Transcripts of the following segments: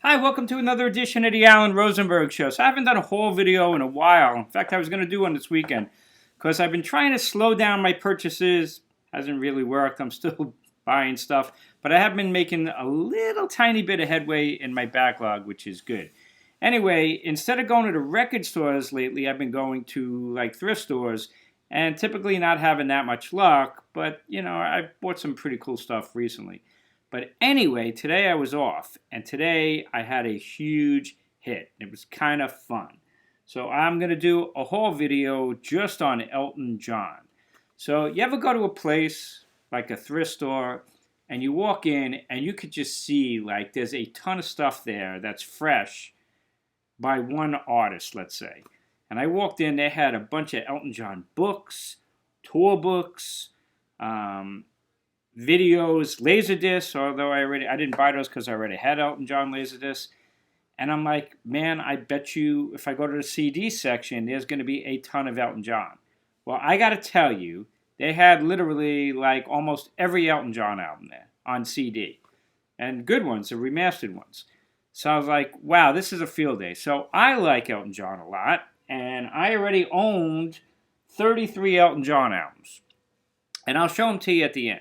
Hi, welcome to another edition of the Alan Rosenberg Show. So I haven't done a haul video in a while. In fact, I was going to do one this weekend because I've been trying to slow down my purchases. Hasn't really worked. I'm still buying stuff, but I have been making a little tiny bit of headway in my backlog, which is good. Anyway, instead of going to the record stores lately, I've been going to like thrift stores and typically not having that much luck, but I bought some pretty cool stuff recently. But anyway, today I was off, and today I had a huge hit. It was kind of fun. So I'm going to do a haul video just on Elton John. So you ever go to a place like a thrift store, and you walk in, and you could just see like there's a ton of stuff there that's fresh by one artist, let's say. And I walked in, they had a bunch of Elton John books, tour books, videos, laserdiscs, although I didn't buy those because I already had Elton John laserdiscs. And I'm like, man, I bet you if I go to the CD section, there's going to be a ton of Elton John. Well, I got to tell you, they had literally like almost every Elton John album there on CD. And good ones, the remastered ones. So I was like, wow, this is a field day. So I like Elton John a lot, and I already owned 33 Elton John albums. And I'll show them to you at the end.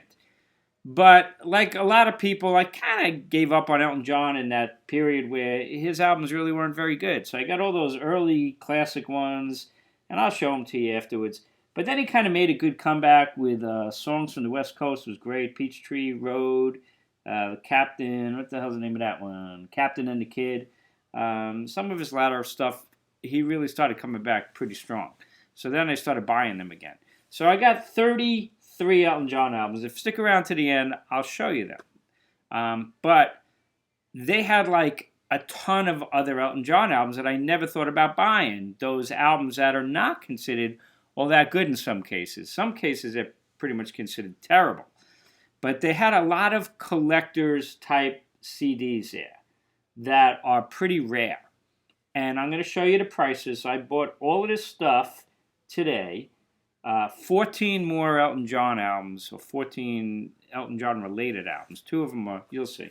But like a lot of people, I kind of gave up on Elton John in that period where his albums really weren't very good. So I got all those early classic ones, and I'll show them to you afterwards. But then he kind of made a good comeback with songs from the West Coast. It was great. Peachtree Road, Captain, what the hell's the name of that one? Captain and the Kid. Some of his latter stuff, he really started coming back pretty strong. So then I started buying them again. So I got 33 Elton John albums. If you stick around to the end, I'll show you them. But they had like a ton of other Elton John albums that I never thought about buying. Those albums that are not considered all that good in some cases. Some cases they're pretty much considered terrible. But they had a lot of collectors type CDs there that are pretty rare. And I'm going to show you the prices. So I bought all of this stuff today. 14 more Elton John albums, or 14 Elton John related albums. Two of them are, you'll see.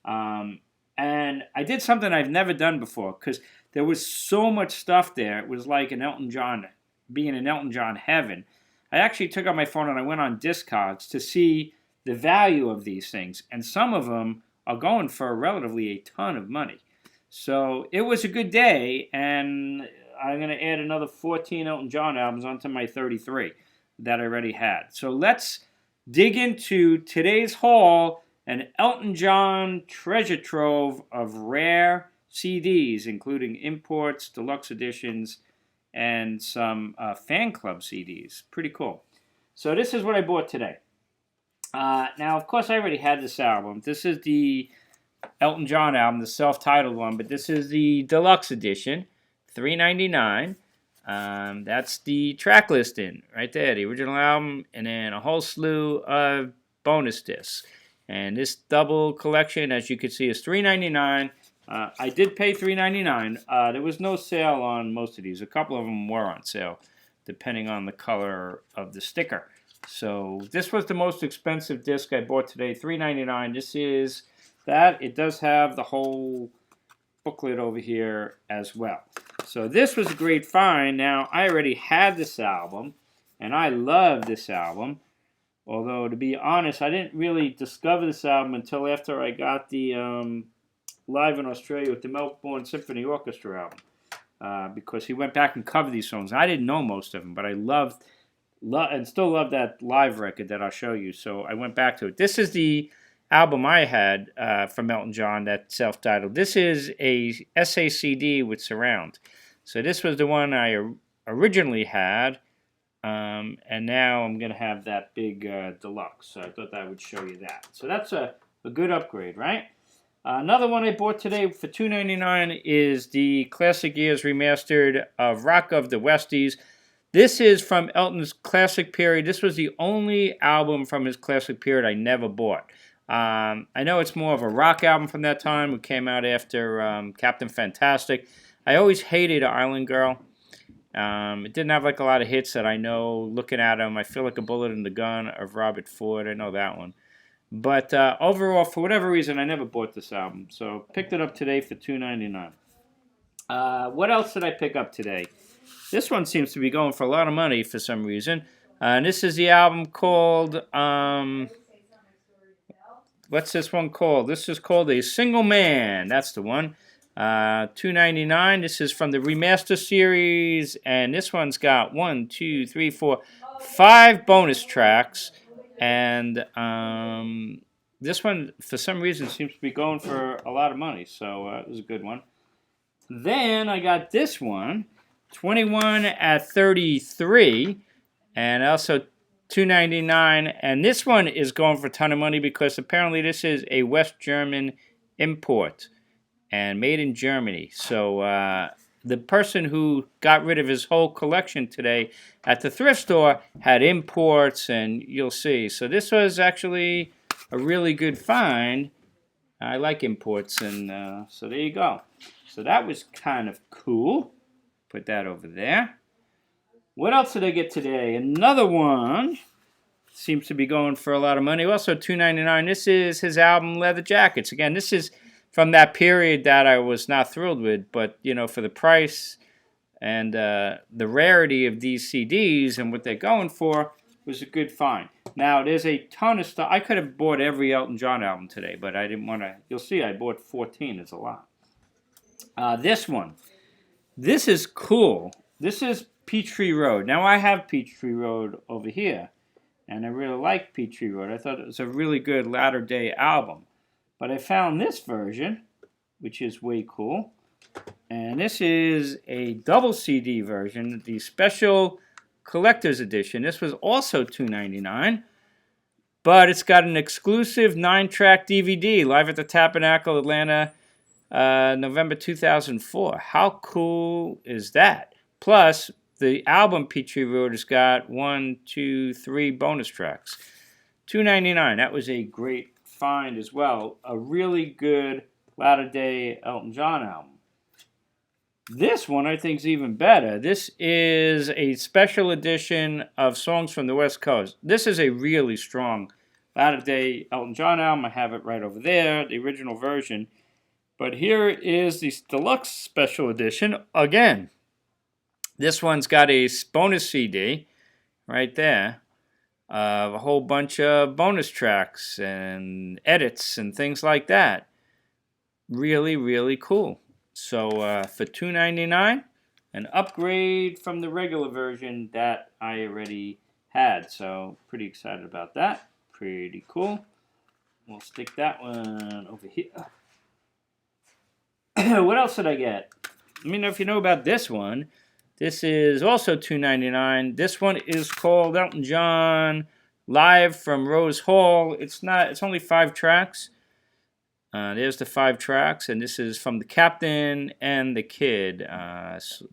And I did something I've never done before because there was so much stuff there. It was like an Elton John, being in Elton John heaven. I actually took out my phone and I went on Discogs to see the value of these things. And some of them are going for relatively a ton of money. So it was a good day, and I'm going to add another 14 Elton John albums onto my 33 that I already had. So let's dig into today's haul, an Elton John treasure trove of rare CDs, including imports, deluxe editions, and some fan club CDs. Pretty cool. So this is what I bought today. Now, of course, I already had this album. This is the Elton John album, the self-titled one, but this is the deluxe edition. $3.99. That's the track listing right there, the original album, and then a whole slew of bonus discs. And this double collection, as you can see, is $3.99. I did pay $3.99. There was no sale on most of these. A couple of them were on sale, depending on the color of the sticker. So this was the most expensive disc I bought today, $3.99. This is that. It does have the whole booklet over here as well. So this was a great find. Now, I already had this album, and I love this album. Although, to be honest, I didn't really discover this album until after I got the Live in Australia with the Melbourne Symphony Orchestra album. Because he went back and covered these songs. I didn't know most of them, but I loved and still love that live record that I'll show you. So I went back to it. This is the album I had from Elton John, that self-titled. This is a SACD with surround. So this was the one I originally had, and now I'm going to have that big deluxe. So I thought I would show you that. So that's a good upgrade, right? Another one I bought today for $2.99 is the Classic Years Remastered of Rock of the Westies. This is from Elton's classic period. This was the only album from his classic period I never bought. I know it's more of a rock album from that time. It came out after Captain Fantastic. I always hated Island Girl. It didn't have like a lot of hits that I know. Looking at them, I feel like a bullet in the gun of Robert Ford. I know that one. But overall, for whatever reason, I never bought this album. So picked it up today for $2.99. What else did I pick up today? This one seems to be going for a lot of money for some reason. And this is the album called, what's this one called? This is called A Single Man. That's the one. $2.99. This is from the Remaster series. And this one's got 1, 2, 3, 4, 5 bonus tracks. And this one, for some reason, seems to be going for a lot of money. So it was a good one. Then I got this one, 21 at 33, and also $2.99. And this one is going for a ton of money because apparently this is a West German import and made in Germany. So the person who got rid of his whole collection today at the thrift store had imports, and you'll see. So this was actually a really good find. I like imports, and so there you go. So that was kind of cool. Put that over there. What else did I get today? Another one. Seems to be going for a lot of money. Also $2.99. This is his album Leather Jackets. Again, this is from that period that I was not thrilled with. But, you know, for the price and the rarity of these CDs and what they're going for, was a good find. Now, there's a ton of stuff. I could have bought every Elton John album today, but I didn't want to. You'll see I bought 14. It's a lot. This one. This is cool. This is Peachtree Road. Now, I have Peachtree Road over here, and I really like Peachtree Road. I thought it was a really good latter-day album. But I found this version, which is way cool. And this is a double CD version, the special collector's edition. This was also $2.99. But it's got an exclusive 9-track DVD, Live at the Tabernacle, Atlanta, November 2004. How cool is that? Plus, the album Peachtree Road has got 1, 2, 3 bonus tracks. $2.99. That was a great find as well. A really good latter-day Elton John album. This one I think is even better. This is a special edition of Songs from the West Coast. This is a really strong latter-day Elton John album. I have it right over there, the original version. But here is the deluxe special edition again. This one's got a bonus CD right there of a whole bunch of bonus tracks and edits and things like that. Really, really cool. So for $2.99, an upgrade from the regular version that I already had. So pretty excited about that. Pretty cool. We'll stick that one over here. What else did I get? Let me know if you know about this one. This is also $2.99. This one is called Elton John Live from Rose Hall. It's only 5 tracks. There's the 5 tracks, and this is from The Captain and the Kid,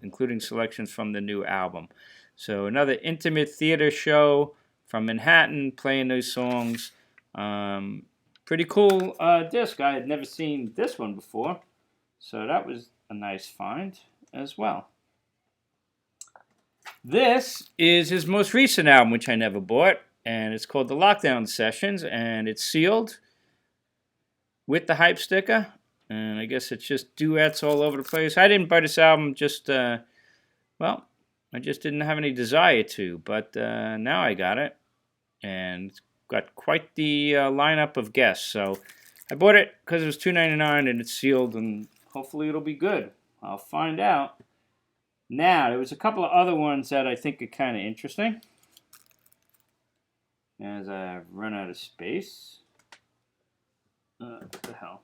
including selections from the new album. So another intimate theater show from Manhattan, playing those songs. Pretty cool disc. I had never seen this one before, so that was a nice find as well. This is his most recent album, which I never bought, and it's called The Lockdown Sessions, and it's sealed with the hype sticker, and I guess it's just duets all over the place. I didn't buy this album just, I just didn't have any desire to, but now I got it, and it's got quite the lineup of guests. So I bought it because it was $2.99 and it's sealed, and hopefully it'll be good. I'll find out. Now, there was a couple of other ones that I think are kind of interesting, as I've run out of space. What the hell?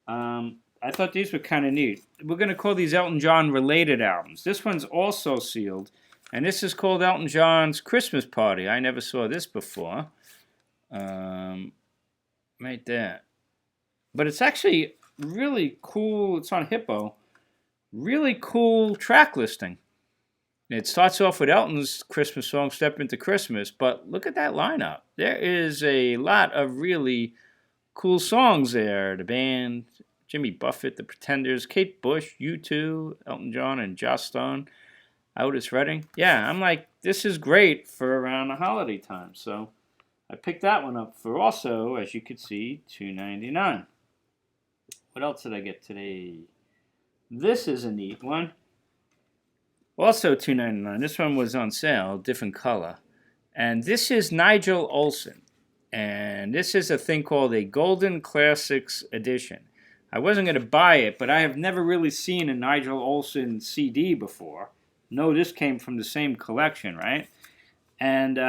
I thought these were kind of neat. We're going to call these Elton John related albums. This one's also sealed, and this is called Elton John's Christmas Party. I never saw this before. Right there. But it's actually really cool. It's on Hippo. Really cool track listing. It starts off with Elton's Christmas song, Step Into Christmas, but look at that lineup. There is a lot of really cool songs there. The band, Jimmy Buffett, The Pretenders, Kate Bush, U2, Elton John, and Joss Stone, Otis Redding. Yeah, I'm like, this is great for around the holiday time. So I picked that one up for also, as you could see, $2.99. What else did I get today? This is a neat one. Also $2.99. This one was on sale, different color. And this is Nigel Olsen. And this is a thing called a Golden Classics Edition. I wasn't going to buy it, but I have never really seen a Nigel Olsen CD before. No, this came from the same collection, right? And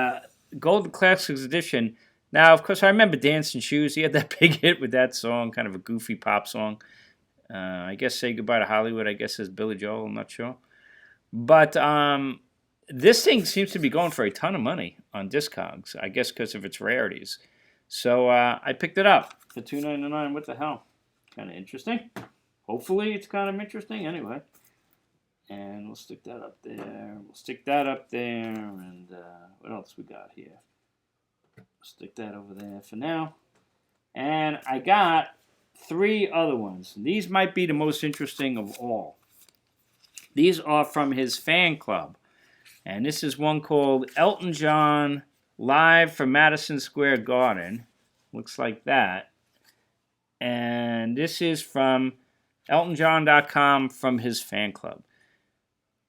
Golden Classics Edition. Now, of course, I remember Dancing Shoes. He had that big hit with that song, kind of a goofy pop song. I guess Say Goodbye to Hollywood, I guess, is Billy Joel. I'm not sure. But this thing seems to be going for a ton of money on Discogs, I guess because of its rarities. So I picked it up for $2.99. What the hell? Kind of interesting. Hopefully it's kind of interesting anyway. And we'll stick that up there. We'll stick that up there. And what else we got here? We'll stick that over there for now. And I got 3 other ones. These might be the most interesting of all. These are from his fan club. And this is one called Elton John Live from Madison Square Garden. Looks like that. And this is from EltonJohn.com from his fan club.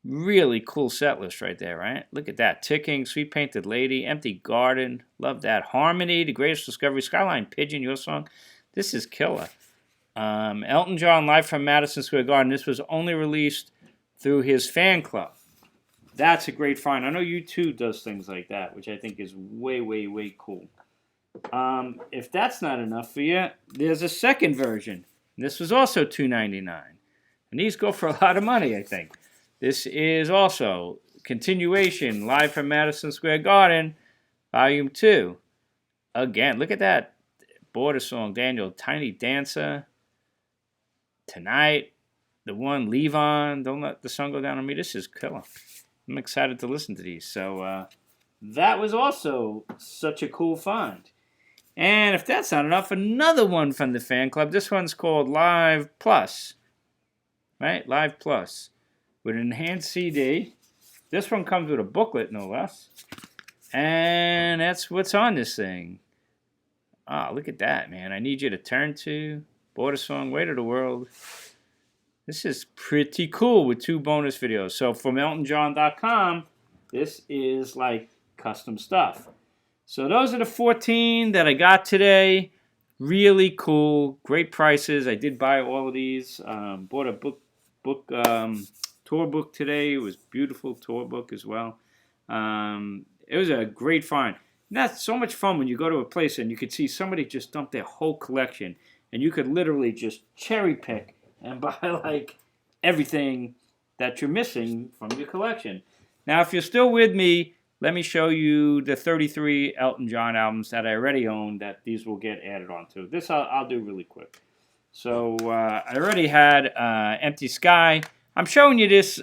Really cool set list right there, right? Look at that. Ticking, Sweet Painted Lady, Empty Garden. Love that. Harmony, The Greatest Discovery, Skyline Pigeon, Your Song. This is killer. Elton John Live from Madison Square Garden. This was only released through his fan club. That's a great find. I know U2 does things like that, which I think is way, way, way cool. If that's not enough for you, there's a second version. This was also $2.99. And these go for a lot of money, I think. This is also continuation, Live from Madison Square Garden, Volume 2. Again, look at that. Border song, Daniel, Tiny Dancer, Tonight, the one, Leave On, Don't Let the Sun Go Down on Me. This is killer. I'm excited to listen to these. So that was also such a cool find. And if that's not enough, another one from the fan club. This one's called Live Plus. Right? Live Plus. With an enhanced CD. This one comes with a booklet, no less. And that's what's on this thing. Ah, look at that, man. I Need You to Turn To. Border Song, Weight of the World. This is pretty cool with 2 bonus videos. So from EltonJohn.com, this is like custom stuff. So those are the 14 that I got today. Really cool, great prices. I did buy all of these. Bought a tour book today. It was a beautiful tour book as well. It was a great find. And that's so much fun when you go to a place and you could see somebody just dump their whole collection. And you could literally just cherry pick and buy like everything that you're missing from your collection. Now, if you're still with me, let me show you the 33 Elton John albums that I already own that these will get added onto. This I'll do really quick. So I already had Empty Sky. I'm showing you this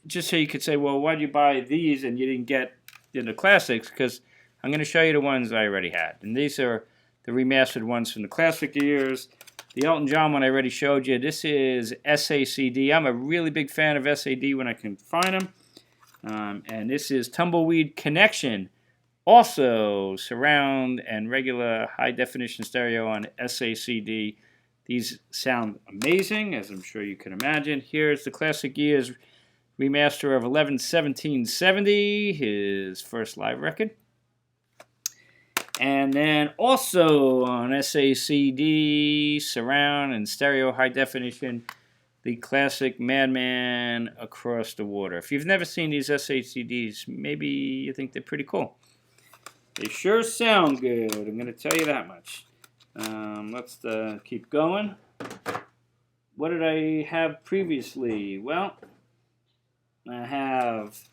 just so you could say, well, why'd you buy these and you didn't get the classics? Because I'm going to show you the ones I already had. And these are the remastered ones from the classic years. The Elton John one I already showed you. This is SACD. I'm a really big fan of SAD when I can find them. And this is Tumbleweed Connection. Also, surround and regular high-definition stereo on SACD. These sound amazing, as I'm sure you can imagine. Here's the Classic Years remaster of 11/17/70, his first live record. And then also on SACD, surround and stereo high definition, the classic Madman Across the Water. If you've never seen these SACDs, maybe you think they're pretty cool. They sure sound good, I'm going to tell you that much. Let's keep going. What did I have previously? Well, I have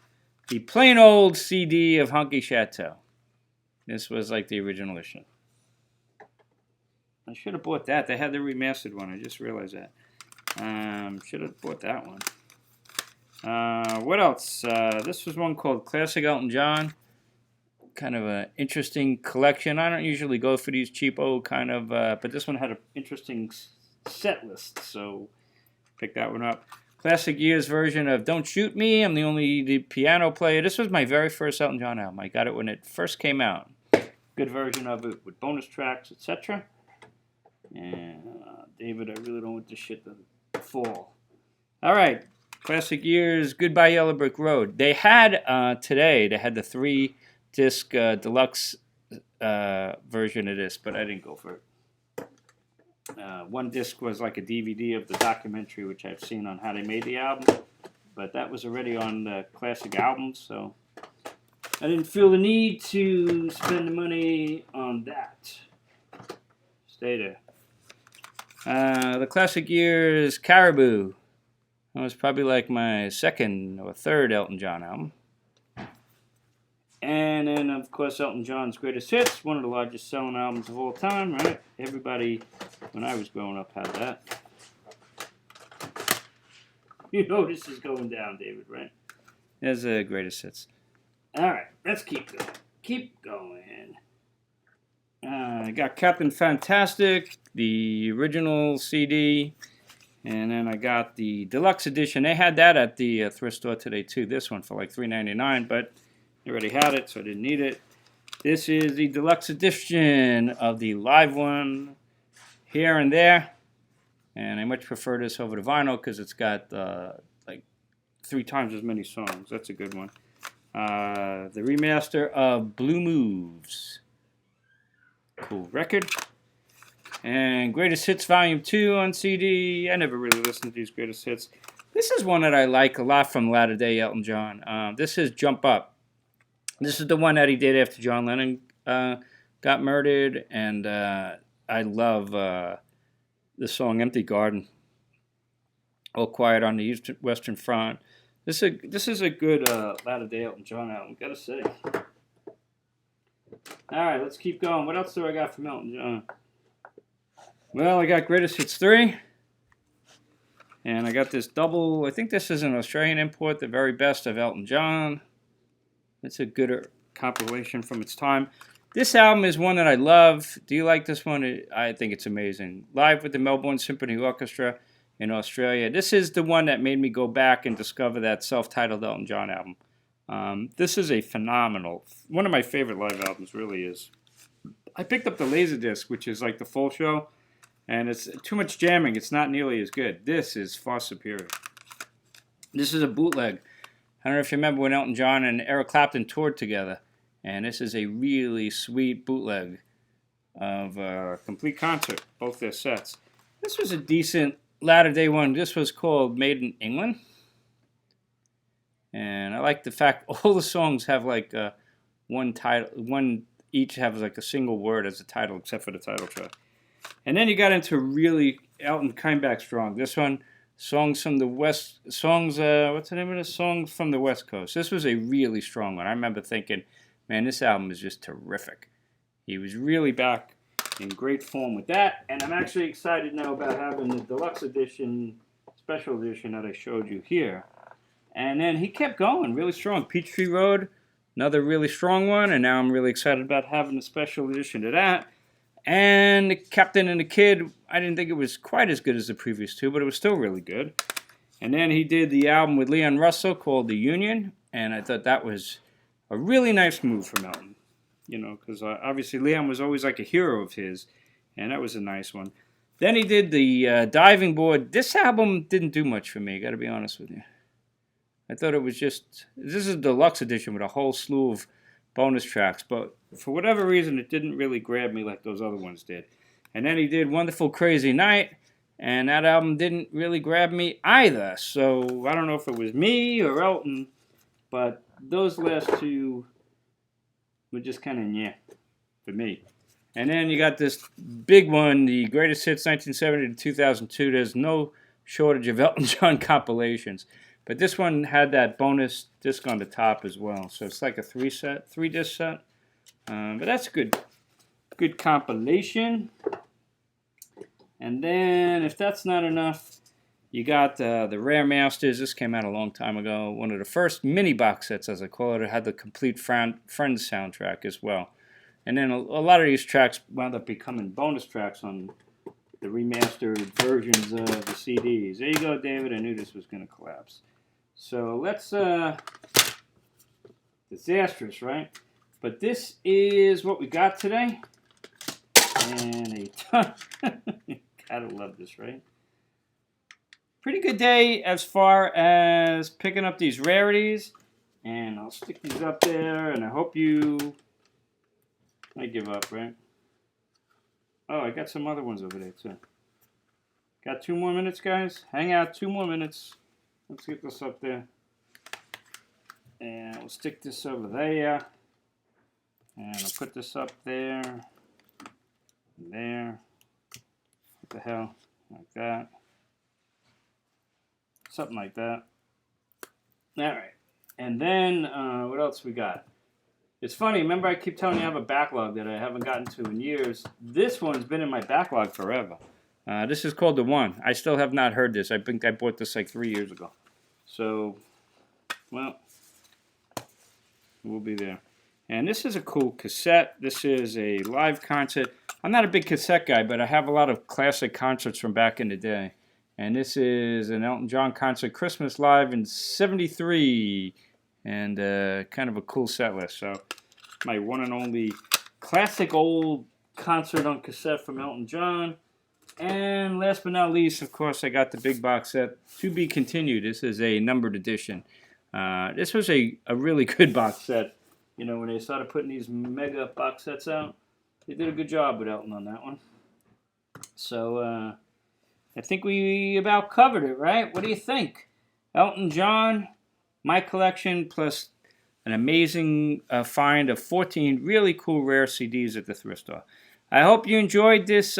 the plain old CD of Hunky Chateau. This was like the original issue. I should have bought that. They had the remastered one. I just realized that. Should have bought that one. What else? This was one called Classic Elton John. Kind of an interesting collection. I don't usually go for these cheapo kind of, but this one had an interesting set list, so pick that one up. Classic Years version of Don't Shoot Me. I'm the piano player. This was my very first Elton John album. I got it when it first came out. good version of it with bonus tracks, etc. And David, I really don't want this shit to fall. All right, Classic Years, Goodbye Yellow Brick Road. They had today. They had the 3-disc deluxe version of this, but I didn't go for it. One disc was like a DVD of the documentary, which I've seen on how they made the album, but that was already on the classic albums, so I didn't feel the need to spend the money on that. Stay there. The Classic Years Caribou. That was probably like my second or third Elton John album. And then, of course, Elton John's Greatest Hits, one of the largest selling albums of all time, right? Everybody, when I was growing up, had that. You know this is going down, David, right? There's the Greatest Hits. All right, let's keep going. Keep going. I got Captain Fantastic, the original CD, and then I got the Deluxe Edition. They had that at the thrift store today, too. This one for like $3.99, but I already had it, so I didn't need it. This is the Deluxe Edition of the live one, Here and There. And I much prefer this over the vinyl because it's got like 3 times as many songs. That's a good one. The remaster of Blue Moves. Cool record. And Greatest Hits Volume 2 on CD. I never really listened to these Greatest Hits. This is one that I like a lot from latter day Elton John. This is Jump Up. This is the one that he did after John Lennon got murdered, and I love the song Empty Garden. All Quiet on the Western Front. This is a good latter day Elton John album, gotta say. Alright, let's keep going. What else do I got from Elton John? Well, I got Greatest Hits 3. And I got this double, I think this is an Australian import, The Very Best of Elton John. It's a good compilation from its time. This album is one that I love. Do you like this one? I think it's amazing. Live with the Melbourne Symphony Orchestra in Australia. This is the one that made me go back and discover that self-titled Elton John album. This is a phenomenal, one of my favorite live albums, really is. I picked up the Laserdisc, which is like the full show, and it's too much jamming. It's not nearly as good. This is far superior. This is a bootleg. I don't know if you remember when Elton John and Eric Clapton toured together. And this is a really sweet bootleg of a complete concert, both their sets. This was a decent latter-day one. This was called Made in England. And I like the fact all the songs have like one title, each have like a single word as a title, except for the title track. And then you got into really Elton came back strong. This one, Songs from the West, what's the name of this? Songs from the West Coast. This was a really strong one. I remember thinking, man, this album is just terrific. He was really back in great form with that. And I'm actually excited now about having the Deluxe Edition, Special Edition that I showed you here. And then he kept going really strong. Peachtree Road, another really strong one. And now I'm really excited about having the Special Edition of that. And the Captain and the Kid, I didn't think it was quite as good as the previous two, but it was still really good. And then he did the album with Leon Russell called The Union, and I thought that was a really nice move from Elton. You know, because obviously Leon was always like a hero of his, and that was a nice one. Then he did the Diving Board. This album didn't do much for me, got to be honest with you. I thought it was just, this is a deluxe edition with a whole slew of bonus tracks, but for whatever reason, it didn't really grab me like those other ones did. And then he did Wonderful Crazy Night, and that album didn't really grab me either. So I don't know if it was me or Elton, but those last two were just kind of yeah for me. And then you got this big one, the Greatest Hits 1970 to 2002. There's no shortage of Elton John compilations. But this one had that bonus disc on the top as well. So it's like a 3-disc set. But that's a good compilation. And then, if that's not enough, you got the Rare Masters. This came out a long time ago. One of the first mini box sets, as I call it. It had the complete Friends soundtrack as well. And then a lot of these tracks wound up becoming bonus tracks on the remastered versions of the CDs. There you go, David. I knew this was going to collapse. So let's, disastrous, right? But this is what we got today. And a ton. Gotta love this, right? Pretty good day as far as picking up these rarities. And I'll stick these up there, and I hope you... I give up, right? Oh, I got some other ones over there, too. Got 2 more minutes, guys? Hang out 2 more minutes. Let's get this up there. And we'll stick this over there. And I'll put this up there. And there. What the hell? Like that. Something like that. Alright. And then, what else we got? It's funny, remember I keep telling you I have a backlog that I haven't gotten to in years. This one's been in my backlog forever. This is called The One. I still have not heard this. I think I bought this like 3 years ago. So, well, we'll be there. And this is a cool cassette. This is a live concert. I'm not a big cassette guy, but I have a lot of classic concerts from back in the day. And this is an Elton John concert, Christmas Live in '73. And kind of a cool set list. So, my one and only classic old concert on cassette from Elton John. And last but not least, of course, I got the big box set, to be continued. This is a numbered edition. This was a really good box set. You know, when they started putting these mega box sets out, they did a good job with Elton on that one. So, I think we about covered it, right? What do you think? Elton John, my collection, plus an amazing find of 14 really cool rare CDs at the thrift store. I hope you enjoyed this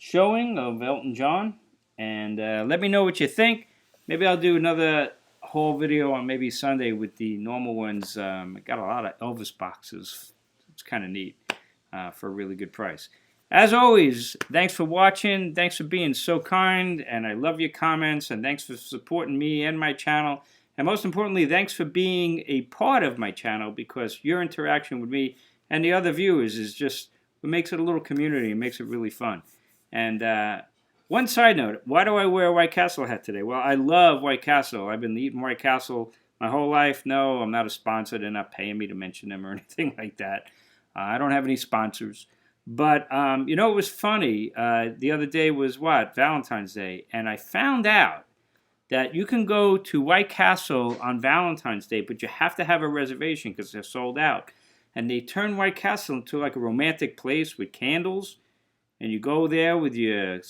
showing of Elton John, and let me know what you think. Maybe I'll do another whole video on maybe Sunday with the normal ones. I got a lot of Elvis boxes. It's kind of neat for a really good price. As always, thanks for watching. Thanks for being so kind, and I love your comments, and thanks for supporting me and my channel. And most importantly, thanks for being a part of my channel, because your interaction with me and the other viewers is just what makes it a little community and makes it really fun. And one side note, why do I wear a White Castle hat today? Well, I love White Castle. I've been eating White Castle my whole life. No, I'm not a sponsor. They're not paying me to mention them or anything like that. I don't have any sponsors. But, you know, it was funny. The other day was what? Valentine's Day. And I found out that you can go to White Castle on Valentine's Day, but you have to have a reservation because they're sold out. And they turn White Castle into like a romantic place with candles. And you go there with your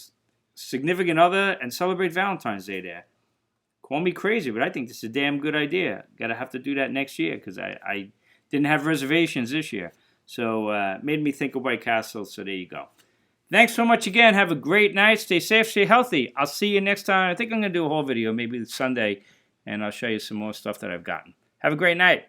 significant other and celebrate Valentine's Day there. Call me crazy, but I think this is a damn good idea. Gotta have to do that next year because I didn't have reservations this year. So, made me think of White Castle, so there you go. Thanks so much again. Have a great night. Stay safe, stay healthy. I'll see you next time. I think I'm going to do a whole video, maybe Sunday, and I'll show you some more stuff that I've gotten. Have a great night.